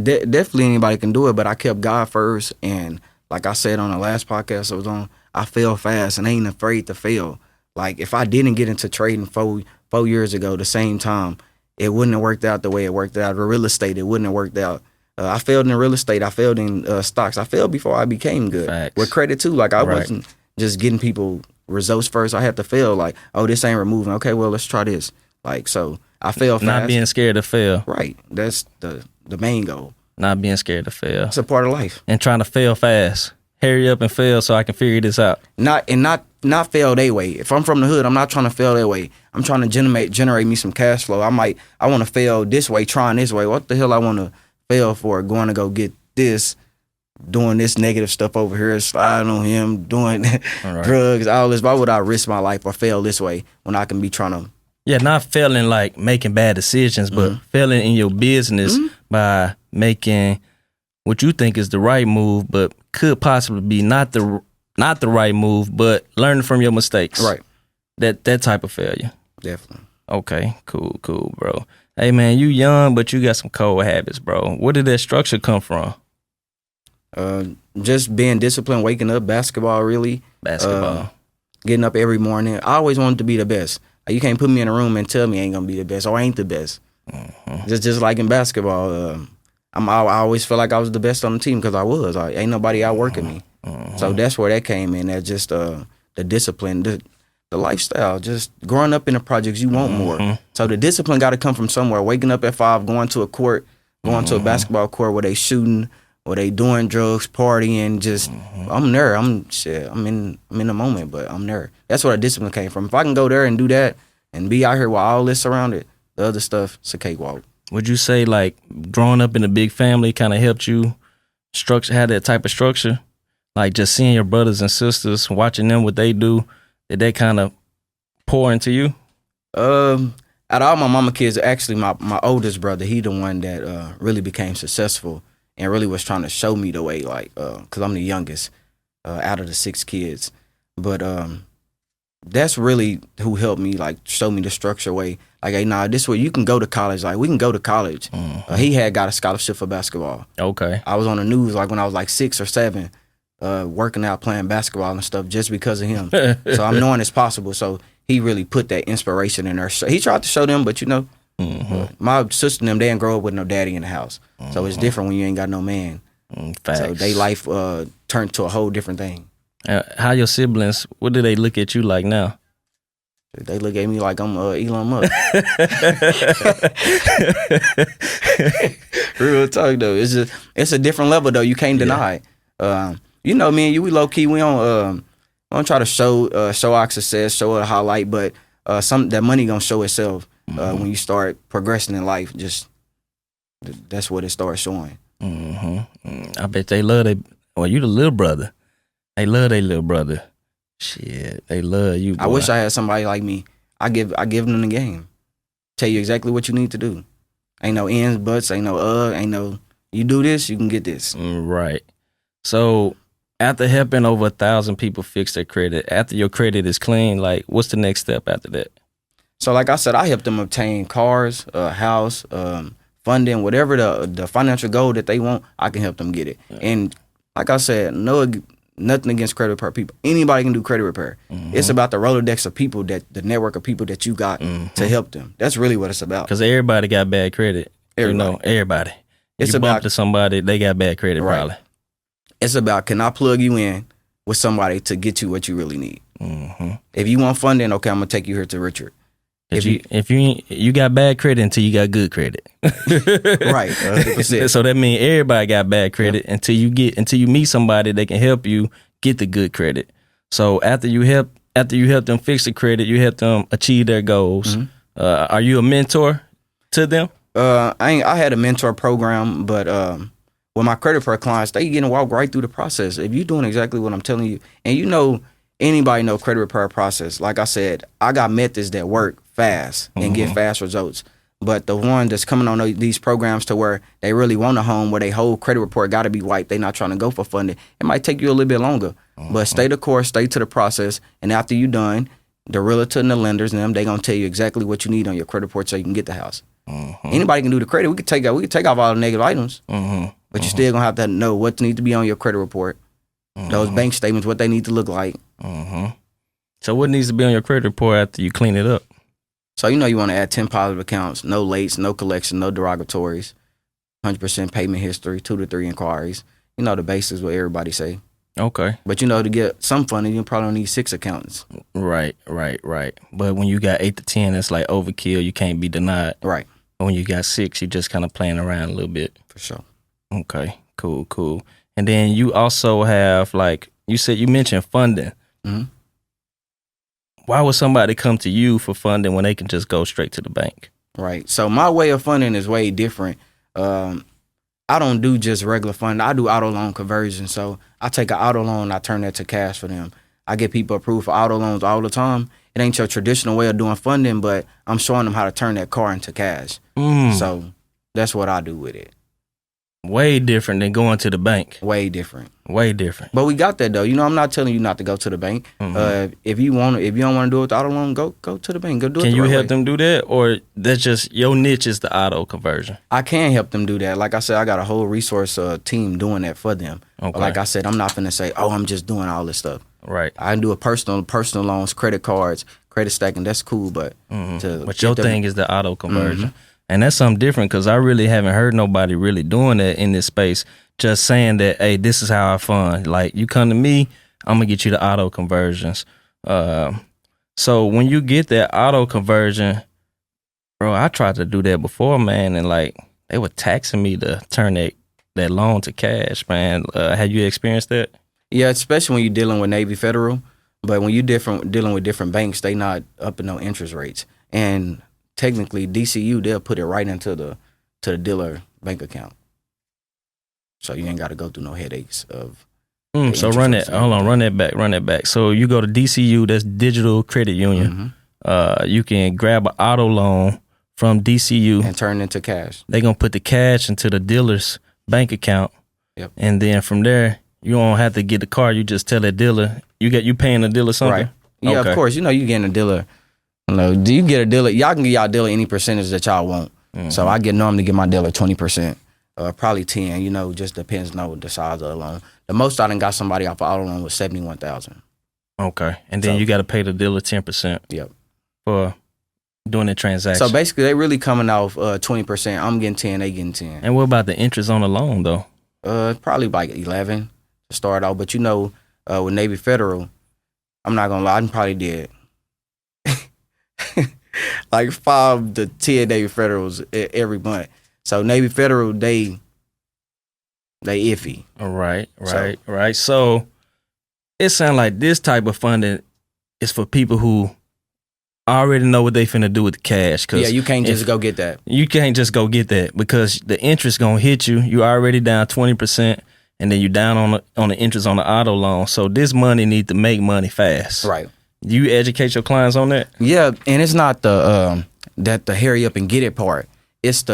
Definitely anybody can do it, but I kept God first. And like I said on the last podcast I was on, I fail fast and I ain't afraid to fail. Like if I didn't get into trading 4 years ago, the same time, it wouldn't have worked out the way it worked out. The real estate, it wouldn't have worked out. I failed in real estate. I failed in stocks. I failed before I became good. Facts. With credit too. Like I wasn't just getting people results first. I had to fail. Like, oh, this ain't removing. Okay, well, let's try this. Like, so I failed fast. Not being scared to fail. Right. That's the main goal. Not being scared to fail. It's a part of life. And trying to fail fast. Hurry up and fail so I can figure this out. Not fail their way. If I'm from the hood, I'm not trying to fail their way. I'm trying to generate me some cash flow. I want to fail this way, trying this way. What the hell I want to fail for? Going to go get this, doing this negative stuff over here, sliding on him, doing drugs, all this. Why would I risk my life or fail this way when I can be trying to? Yeah, not failing like making bad decisions, but failing in your business by making what you think is the right move, but could possibly be not the right move, but learning from your mistakes. Right. That type of failure. Definitely. Okay, cool, bro. Hey, man, you young, but you got some cold habits, bro. Where did that structure come from? Just being disciplined, waking up, basketball, really. Getting up every morning. I always wanted to be the best. You can't put me in a room and tell me I ain't gonna be the best or I ain't the best. Just like in basketball, I always felt like I was the best on the team because I was. Ain't nobody outworking me. So that's where that came in. That just the discipline, the lifestyle, just growing up in the projects, you want more. So the discipline got to come from somewhere. Waking up at 5, going to a court, going to a basketball court where they shooting, or they doing drugs, partying. Just I'm there. I'm in the moment, but I'm there. That's where the discipline came from. If I can go there and do that and be out here with all this around it, the other stuff, it's a cakewalk. Would you say like growing up in a big family kind of helped you have that type of structure? Like just seeing your brothers and sisters, watching them what they do, did they kind of pour into you? Out of all my mama kids, actually my oldest brother, he the one that really became successful and really was trying to show me the way, like, because I'm the youngest out of the 6 kids. But that's really who helped me, like, show me the structure way. Like, hey, nah, this way you can go to college. Like, we can go to college. He had got a scholarship for basketball. Okay. I was on the news, like, when I was, like, 6 or 7, working out, playing basketball and stuff just because of him. So I'm knowing it's possible. So he really put that inspiration in there. He tried to show them, but, you know, my sister and them, they didn't grow up with no daddy in the house. So it's different when you ain't got no man. Facts. So they life turned to a whole different thing. How your siblings, what do they look at you like now? They look at me like I'm Elon Musk. Real talk though. It's a different level though. You can't deny it. You know, me and you, we low key. We don't try to show our success, show a highlight, but that money gonna show itself when you start progressing in life. Just that's what it starts showing. I bet they love you the little brother. They love their little brother. Shit, they love you, boy. I wish I had somebody like me. I give them the game. Tell you exactly what you need to do. Ain't no ends, buts, ain't no, you do this, you can get this. Right. So after helping over 1,000 people fix their credit, after your credit is clean, like what's the next step after that? So like I said, I help them obtain cars, a house, funding, whatever the financial goal that they want, I can help them get it. Yeah. And like I said, nothing against credit repair people. Anybody can do credit repair. It's about the Rolodex of people, the network of people that you got to help them. That's really what it's about. Because everybody got bad credit. Everybody. It's you bump to somebody, they got bad credit probably. It's about, can I plug you in with somebody to get you what you really need? If you want funding, okay, I'm going to take you here to Richard. If you got bad credit until you got good credit. Right. 100%. So that means everybody got bad credit until you meet somebody that can help you get the good credit. So after you help them fix the credit, you help them achieve their goals. Are you a mentor to them? I had a mentor program, but with my credit repair clients, they get to walk right through the process. If you're doing exactly what I'm telling you, and anybody know credit repair process. Like I said, I got methods that work fast and get fast results. But the one that's coming on these programs to where they really want a home where their whole credit report got to be wiped, they not trying to go for funding, it might take you a little bit longer. But stay the course, stay to the process, and after you done, the realtor and the lenders and them, they going to tell you exactly what you need on your credit report so you can get the house. Anybody can do the credit. We could take off all the negative items, but you still going to have to know what needs to be on your credit report, those bank statements, what they need to look like. So what needs to be on your credit report after you clean it up? So you want to add 10 positive accounts, no lates, no collection, no derogatories, 100% payment history, 2 to 3 inquiries. The basics what everybody say. Okay. But to get some funding, you probably need 6 accountants. Right. But when you got 8 to 10, it's like overkill. You can't be denied. Right. But when you got 6, you just kind of playing around a little bit. For sure. Okay. Cool. And then you also have, like you mentioned funding. Why would somebody come to you for funding when they can just go straight to the bank? Right. So my way of funding is way different. I don't do just regular funding. I do auto loan conversion. So I take an auto loan and I turn that to cash for them. I get people approved for auto loans all the time. It ain't your traditional way of doing funding, but I'm showing them how to turn that car into cash. So that's what I do with it. Way different than going to the bank. Way different. But we got that though. I'm not telling you not to go to the bank. If you don't want to do it with the auto loan, go to the bank. Go do it. Can you help way. them do that, or that's just your niche is the auto conversion? I can help them do that. Like I said, I got a whole resource team doing that for them. Okay. But like I said, I'm not finna say, I'm just doing all this stuff. Right. I can do a personal loans, credit cards, credit stacking. That's cool, but but your thing is the auto conversion. And that's something different because I really haven't heard nobody really doing that in this space. Just saying that, hey, this is how I fund. Like, you come to me, I'm going to get you the auto conversions. So when you get that auto conversion, bro, I tried to do that before, man, and like they were taxing me to turn that loan to cash, man. Have you experienced that? Yeah, especially when you're dealing with Navy Federal. But when you're dealing with different banks, they not upping no interest rates. And technically, DCU, they'll put it right into the dealer bank account. So you ain't got to go through no headaches of. So run that back. So you go to DCU, that's Digital Credit Union. You can grab an auto loan from DCU and turn it into cash. They're gonna put the cash into the dealer's bank account. Yep. And then from there, you don't have to get the car. You just tell that dealer you paying the dealer something. Right. Yeah, okay. Of course. You getting a dealer. Do you get a dealer? Y'all can get y'all dealer any percentage that y'all want. So I normally get my dealer 20%, probably 10. Just depends on the size of the loan. The most I done got somebody off of auto loan was $71,000. Okay, and then you got to pay the dealer 10%. Yep. For doing the transaction. So basically, they really coming off 20%. I'm getting 10, they getting 10. And what about the interest on the loan though? Probably like 11 to start off. But with Navy Federal, I'm not gonna lie, I probably did like 5 to 10 Navy Federals every month. So Navy Federal, they iffy. Right. So it sounds like this type of funding is for people who already know what they finna do with the cash. Cause Yeah, you can't just go get that. You can't just go get that because the interest gonna hit you. You already down 20%, and then you down on the interest on the auto loan. So this money need to make money fast. Right. You educate your clients on that? Yeah, and it's not the hurry up and get it part. It's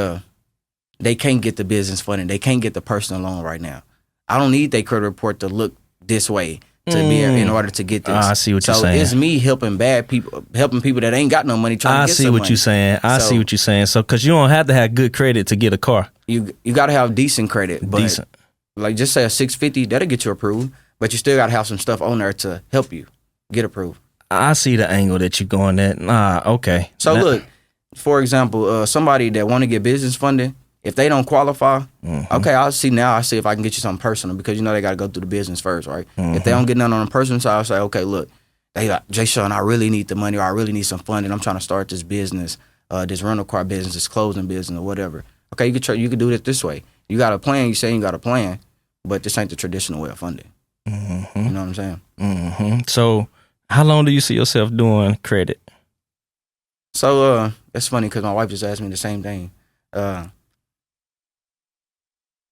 they can't get the business funding. They can't get the personal loan right now. I don't need their credit report to look this way to be in order to get this. I see what you're saying. So it's me helping people that ain't got no money trying to get some money. I see what you're saying. I see what you're saying. So, because you don't have to have good credit to get a car. You got to have decent credit. But decent. Like just say a 650, that'll get you approved. But you still got to have some stuff on there to help you get approved. I see the angle that you're going at. Okay. So look, for example, somebody that want to get business funding, if they don't qualify, okay, I see if I can get you something personal because they got to go through the business first, right? If they don't get none on the personal side, I'll say, okay, look, they got Jashun, I really need the money or I really need some funding. I'm trying to start this business, this rental car business, this clothing business or whatever. Okay, you could do it this way. You got a plan, you say you got a plan, but this ain't the traditional way of funding. You know what I'm saying? So how long do you see yourself doing credit? So that's funny because my wife just asked me the same thing.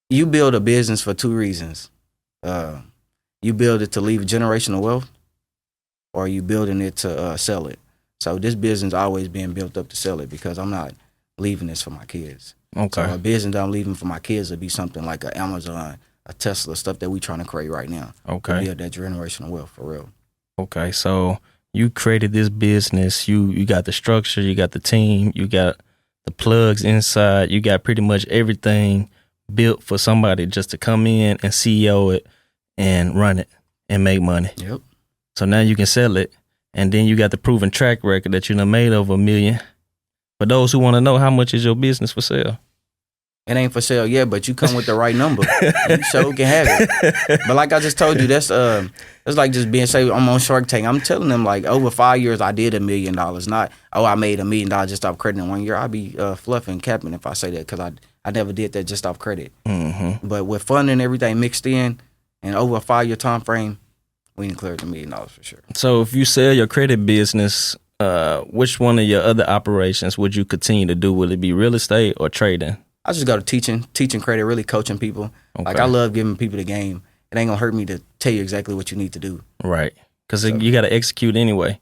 You build a business for two reasons. You build it to leave generational wealth, or you building it to sell it. So this business always being built up to sell it because I'm not leaving this for my kids. Okay. So a business that I'm leaving for my kids would be something like an Amazon, a Tesla, stuff that we trying to create right now. Okay. To build that generational wealth for real. Okay, so you created this business. You got the structure, you got the team, you got the plugs inside, you got pretty much everything built for somebody just to come in and CEO it and run it and make money. Yep. So now you can sell it, and then you got the proven track record that you done made over $1 million. For those who want to know, how much is your business for sale? It ain't for sale yet, but you come with the right number. You sure can have it. But like I just told you, that's like just being say I'm on Shark Tank. I'm telling them like over 5 years I did $1 million. Not I made $1 million just off credit in 1 year. I'd be fluffing capping if I say that because I never did that just off credit. But with funding and everything mixed in and over a 5 year time frame, we can clear $1 million for sure. So if you sell your credit business, which one of your other operations would you continue to do? Will it be real estate or trading? I just go to teaching credit, really coaching people. Okay. Like I love giving people the game. It ain't gonna hurt me to tell you exactly what you need to do. Right, because you got to execute anyway.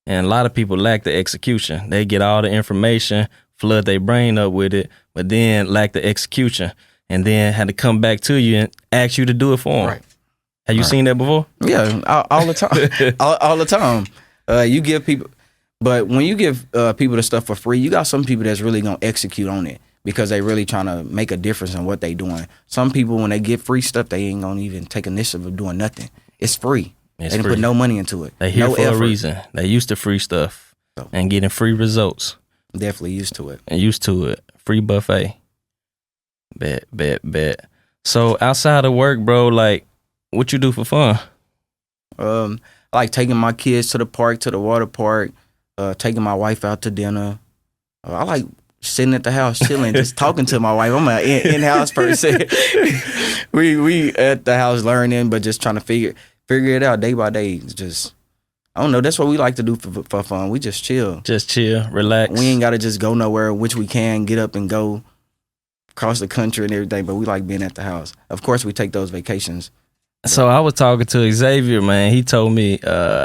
And a lot of people lack the execution. They get all the information, flood their brain up with it, but then lack the execution, and then had to come back to you and ask you to do it for them. Right. Have you seen that before? Yeah, all the time. all the time. You give people, but when you give people the stuff for free, you got some people that's really gonna execute on it. Because they really trying to make a difference in what they doing. Some people, when they get free stuff, they ain't gonna even take initiative of doing nothing. It's free. They didn't put no money into it. They here for a reason. They used to free stuff and getting free results. Definitely used to it. And used to it. Free buffet. Bet. So outside of work, bro, like what you do for fun? I like taking my kids to the park, to the water park, taking my wife out to dinner. I like sitting at the house chilling, just talking to my wife. I'm an in-house person. we at the house learning, but just trying to figure it out day by day. It's just, I don't know. That's what we like to do for fun. We just chill. Just chill, relax. We ain't got to just go nowhere, which we can get up and go across the country and everything, but we like being at the house. Of course, we take those vacations. So I was talking to Xavier, man. He told me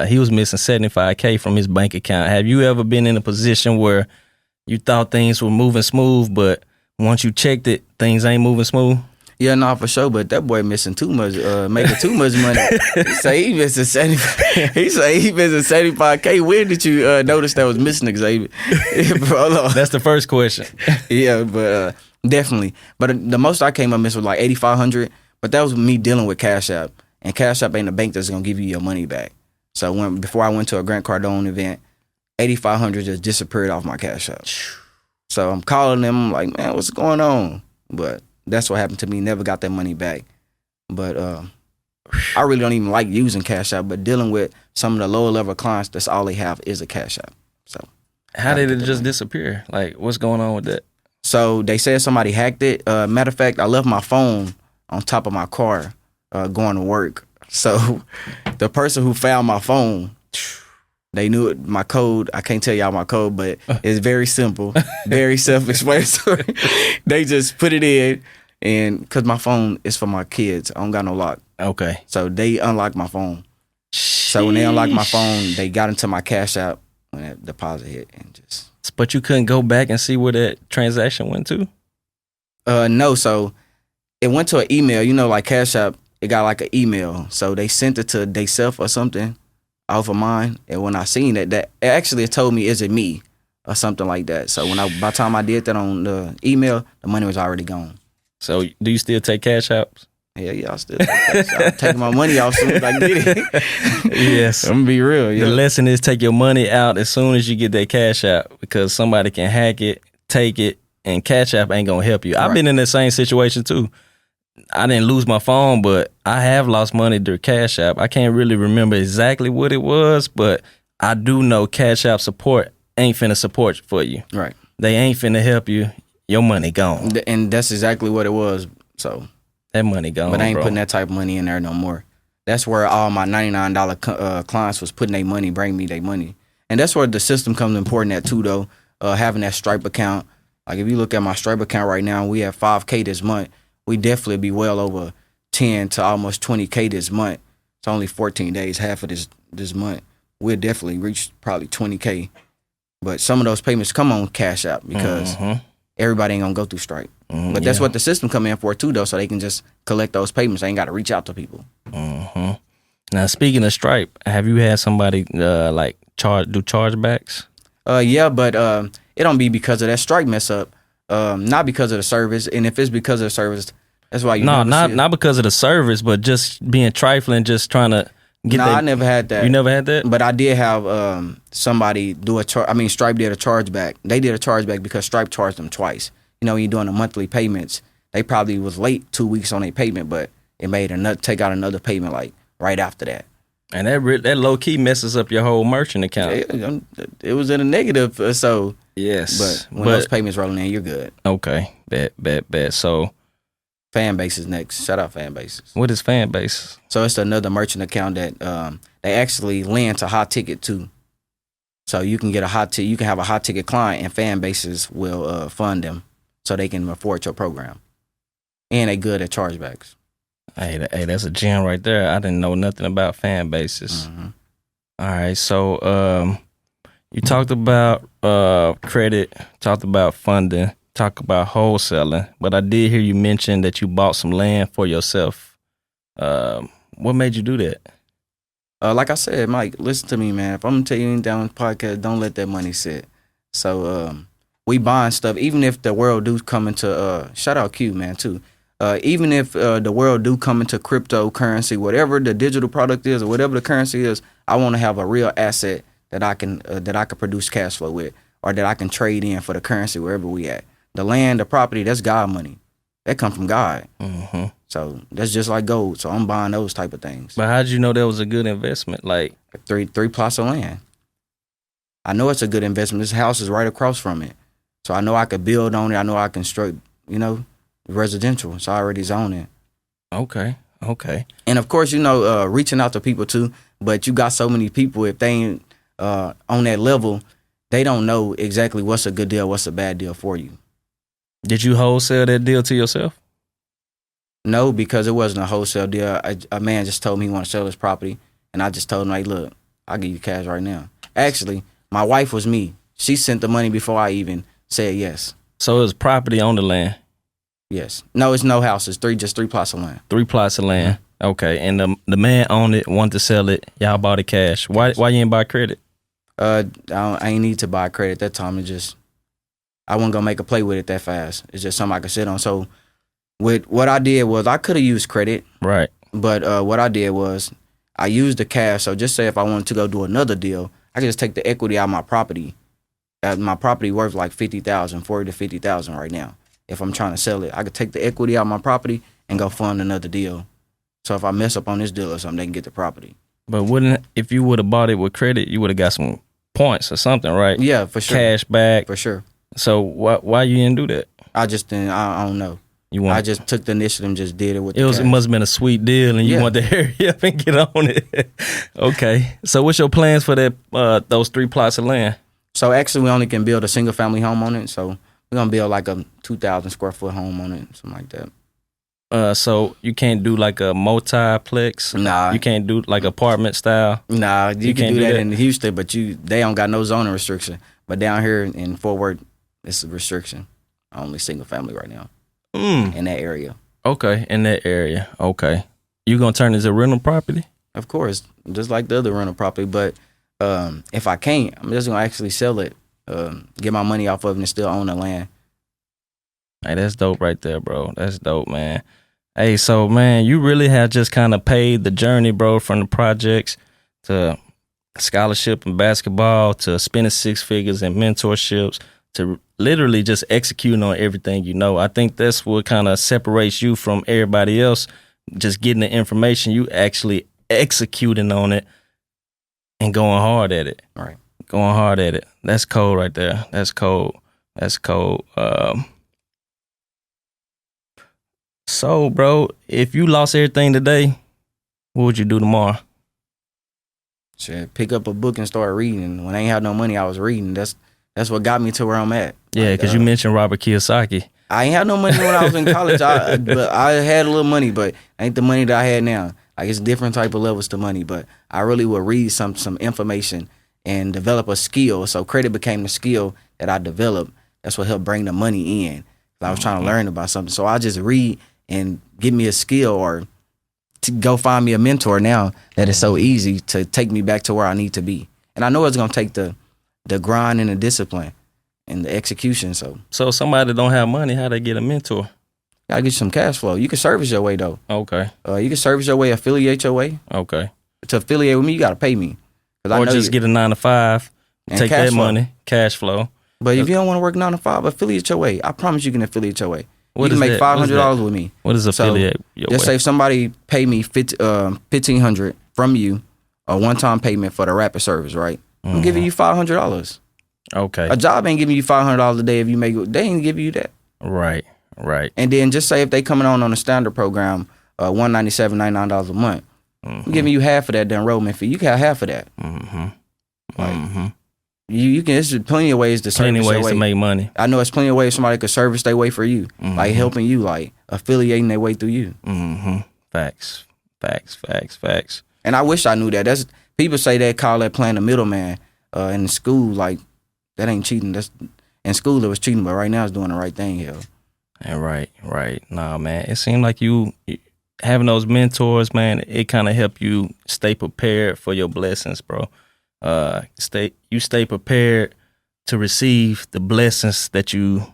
he was missing $75K from his bank account. Have you ever been in a position where you thought things were moving smooth, but once you checked it, things ain't moving smooth? Yeah, no, for sure. But that boy missing too much, making too much money. He say he missing 75. He say he missing 75K. When did you notice that was missing, Xavier? That's the first question. Yeah, but definitely. But the most I came up missing was like 8,500. But that was me dealing with Cash App, and Cash App ain't a bank that's gonna give you your money back. So before I went to a Grant Cardone event, 8,500 just disappeared off my Cash App. So I'm calling them, I'm like, man, what's going on? But that's what happened to me. Never got that money back. But I really don't even like using Cash App, but dealing with some of the lower level clients, that's all they have is a Cash App. So how did it just disappear? Like, what's going on with that? So they said somebody hacked it. Matter of fact, I left my phone on top of my car going to work. So the person who found my phone, They knew it. My code, I can't tell y'all my code, but it's very simple, very self-explanatory. They just put it in, and because my phone is for my kids, I don't got no lock. Okay. So they unlocked my phone. So when they unlocked my phone, they got into my Cash App when that deposit hit, and just. But you couldn't go back and see where that transaction went to? No. So it went to an email. You know, like Cash App, it got like an email. So they sent it to theyself or something off of mine. And when I seen it actually it told me, is it me or something like that. So by the time I did that on the email, the money was already gone. So do you still take Cash Apps? Yeah, I still take Cash App. I'm taking my money out as soon as I get it. Yes. I'm gonna be real. Yeah. The lesson is take your money out as soon as you get that Cash App, because somebody can hack it, take it, and Cash App ain't gonna help you. Right. I've been in the same situation too. I didn't lose my phone, but I have lost money through Cash App. I can't really remember exactly what it was, but I do know Cash App support ain't finna support for you. Right. They ain't finna help you. Your money gone. And that's exactly what it was. So that money gone, but I ain't putting that type of money in there no more. That's where all my $99 clients was putting their money, bring me their money. And that's where the system comes important at too, though, having that Stripe account. Like if you look at my Stripe account right now, we have $5K this month. We definitely be well over 10 to almost 20K this month. It's only 14 days, half of this month. We'll definitely reach probably 20K. But some of those payments come on Cash App because everybody ain't gonna go through Stripe. But that's what the system come in for too, though, so they can just collect those payments. They ain't got to reach out to people. Now, speaking of Stripe, have you had somebody do chargebacks? Yeah, but it don't be because of that Stripe mess up. Not because of the service, and if it's because of the service, that's why you. No, not because of the service, but just being trifling, just trying to get. No, I never had that. You never had that? But I did have somebody do Stripe did a chargeback. They did a chargeback because Stripe charged them twice. You know, when you're doing the monthly payments, they probably was late 2 weeks on their payment, but it made take out another payment like right after that. And that low key messes up your whole merchant account. It was in a negative, so. Yes. But when those payments rolling in, you're good. Okay. Bet. So. Fan base is next. Shout out Fan Bases. What is Fan Base? So it's another merchant account that they actually lend to hot ticket too. So you can get you can have a hot ticket client, and Fan Bases will fund them so they can afford your program. And they good at chargebacks. Hey, that's a gem right there. I didn't know nothing about Fan Bases. All right, so you talked about credit, talked about funding, talked about wholesaling, but I did hear you mention that you bought some land for yourself. What made you do that? Like I said, Mike, listen to me, man. If I'm gonna tell you anything on the podcast, don't let that money sit. So we buying stuff, even if the world do come into shout out Q, man, too. Even if the world do come into cryptocurrency, whatever the digital product is or whatever the currency is, I want to have a real asset that I can produce cash flow with, or that I can trade in for the currency wherever we at. The land, the property, that's God money. That come from God. So that's just like gold. So I'm buying those type of things. But how'd you know that was a good investment? Like three plots of land. I know it's a good investment. This house is right across from it, so I know I could build on it. I know I can residential. It's already zoning. Okay. And of course, reaching out to people too. But you got so many people, if they ain't on that level, they don't know exactly what's a good deal, what's a bad deal for you. Did you wholesale that deal to yourself? No, because it wasn't a wholesale deal. A man just told me he want to sell his property, and I just told him, like, look, I'll give you cash right now. Actually, my wife was me. She sent the money before I even said yes. So it was property on the land? Yes. No, it's no houses. Just three plots of land. 3 plots of land. Okay. And the man owned it, wanted to sell it. Y'all bought it cash. Why you didn't buy credit? I ain't need to buy credit at that time. I wasn't gonna make a play with it that fast. It's just something I could sit on. So what I did was I could have used credit. Right. But what I did was I used the cash. So just say if I wanted to go do another deal, I could just take the equity out of my property. My property worth like $40,000 to $50,000 right now. If I'm trying to sell it, I could take the equity out of my property and go fund another deal. So if I mess up on this deal or something, they can get the property. But if you would have bought it with credit, you would have got some points or something, right? Yeah, for sure. Cash back. For sure. So why you didn't do that? I just didn't. I don't know. I just took the initiative and just did it with it must have been a sweet deal, and you want to hurry up and get on it. Okay. So what's your plans for that? Those 3 plots of land? So actually, we only can build a single family home on it. So we're gonna build like a 2,000 square foot home on it, something like that. So you can't do like a multiplex? Nah. You can't do like apartment style? Nah, you can do that in Houston, but they don't got no zoning restriction. But down here in Fort Worth, it's a restriction. Only single family right now in that area. Okay, in that area. Okay. You gonna turn it into rental property? Of course, just like the other rental property. But if I can't, I'm just gonna actually sell it, get my money off of it, and still own the land. Hey, that's dope right there, bro. That's dope, man. Hey, so, man, you really have just kind of paid the journey, bro, from the projects to scholarship in basketball to spending 6 figures in mentorships to literally just executing on everything you know. I think that's what kind of separates you from everybody else, just getting the information, you actually executing on it and going hard at it. Right. Going hard at it. That's cold right there. That's cold. That's cold. So, bro, if you lost everything today, what would you do tomorrow? Shit, pick up a book and start reading. When I ain't had no money, I was reading. That's what got me to where I'm at. Yeah, because you mentioned Robert Kiyosaki. I ain't had no money when I was in college. But I had a little money, but ain't the money that I had now. Like, it's different type of levels to money. But I really would read some information and develop a skill. So credit became the skill that I developed. That's what helped bring the money in. I was trying to learn about something. So I just read and give me a skill or to go find me a mentor now that is so easy to take me back to where I need to be. And I know it's going to take the grind and the discipline and the execution. So somebody that don't have money, how they get a mentor? Gotta get you some cash flow. You can service your way though. Okay. You can service your way, affiliate your way. Okay. To affiliate with me, you got to pay me. Or just get a 9 to 5, take that money, cash flow. But if you don't want to work 9 to 5, affiliate your way. I promise you can affiliate your way. What you can make $500 with me. What is affiliate your way? Just say if somebody pay me $1,500 from you, a one-time payment for the rapid service, right? I'm giving you $500. Okay. A job ain't giving you $500 a day if you make it. They ain't giving you that. Right. And then just say if they coming on the standard program, $197, $99 a month, I'm giving you half of that the enrollment fee. You can have half of that. You can. There's plenty of ways to service plenty ways your way. to make money. I know it's plenty of ways somebody could service their way for you, like helping you, like affiliating their way through you. Facts. And I wish I knew that. That's people say they call that playing the middleman in school. Like that ain't cheating. That's in school it was cheating, but right now it's doing the right thing here. And right. Nah, man. It seemed like you having those mentors, man. It kind of help you stay prepared for your blessings, bro. Stay prepared to receive the blessings that you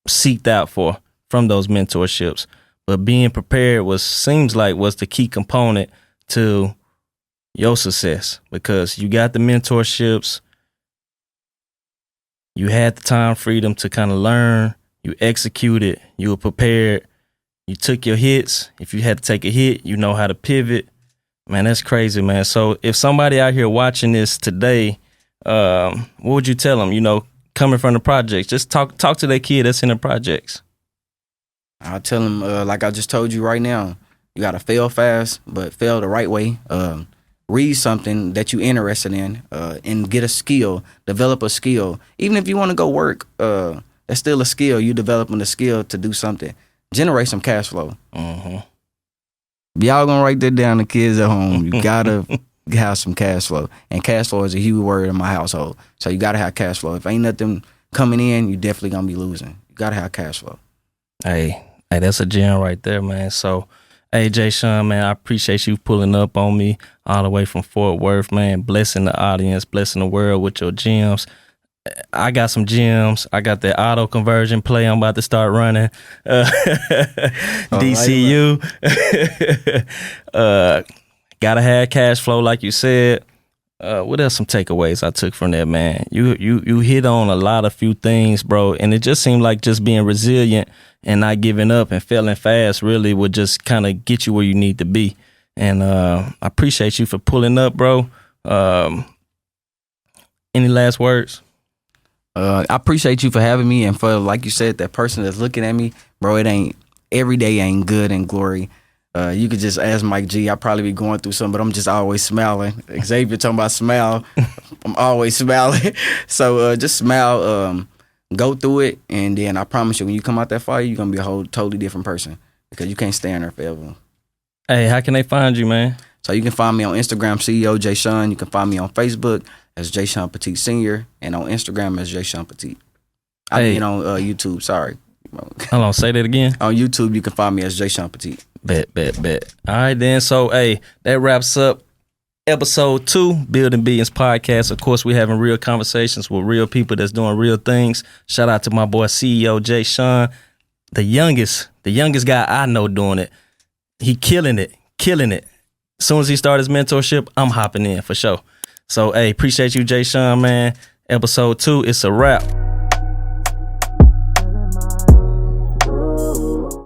seeked out for from those mentorships. But being prepared seems like was the key component to your success, because you got the mentorships, you had the time freedom to kind of learn, you executed, you were prepared, you took your hits. If you had to take a hit, you know how to pivot. Man, that's crazy, man. So if somebody out here watching this today, what would you tell them, coming from the projects? Just talk to that kid that's in the projects. I'll tell them, like I just told you right now, you got to fail fast, but fail the right way. Read something that you're interested in and get a skill, develop a skill. Even if you want to go work, that's still a skill. You developing a skill to do something. Generate some cash flow. Y'all gonna write that down, the kids at home. You gotta have some cash flow. And cash flow is a huge word in my household. So you gotta have cash flow. If ain't nothing coming in, you definitely gonna be losing. You gotta have cash flow. Hey, that's a gem right there, man. So, hey, Jashun, man, I appreciate you pulling up on me all the way from Fort Worth, man. Blessing the audience, blessing the world with your gems. I got some gems. I got that auto conversion play I'm about to start running. DCU. Gotta have cash flow, like you said. What else some takeaways I took from that, man? You hit on a lot of few things, bro. And it just seemed like just being resilient and not giving up and failing fast really would just kind of get you where you need to be. And I appreciate you for pulling up, bro. Any last words? I appreciate you for having me, and for, like you said, that person that's looking at me, bro. It ain't every day ain't good and glory. You could just ask Mike G. I probably be going through something, but I'm just always smiling. Xavier talking about smile, I'm always smiling. So just smile, go through it, and then I promise you, when you come out that fire, you're gonna be a whole totally different person, because you can't stay in there forever. Hey, how can they find you, man? So you can find me on Instagram, CEO Jashun. You can find me on Facebook as Jashun Petit Senior, and on Instagram as Jashun Petit. I mean on YouTube. Sorry. Hold on, say that again. On YouTube, you can find me as Jashun Petit. Bet. All right, then. So, hey, that wraps up episode 2, Building Billions podcast. Of course, we're having real conversations with real people that's doing real things. Shout out to my boy CEO Jashun, the youngest guy I know doing it. He killing it. As soon as he started his mentorship, I'm hopping in for sure. So, hey, appreciate you, Jashun, man. Episode 2, it's a wrap.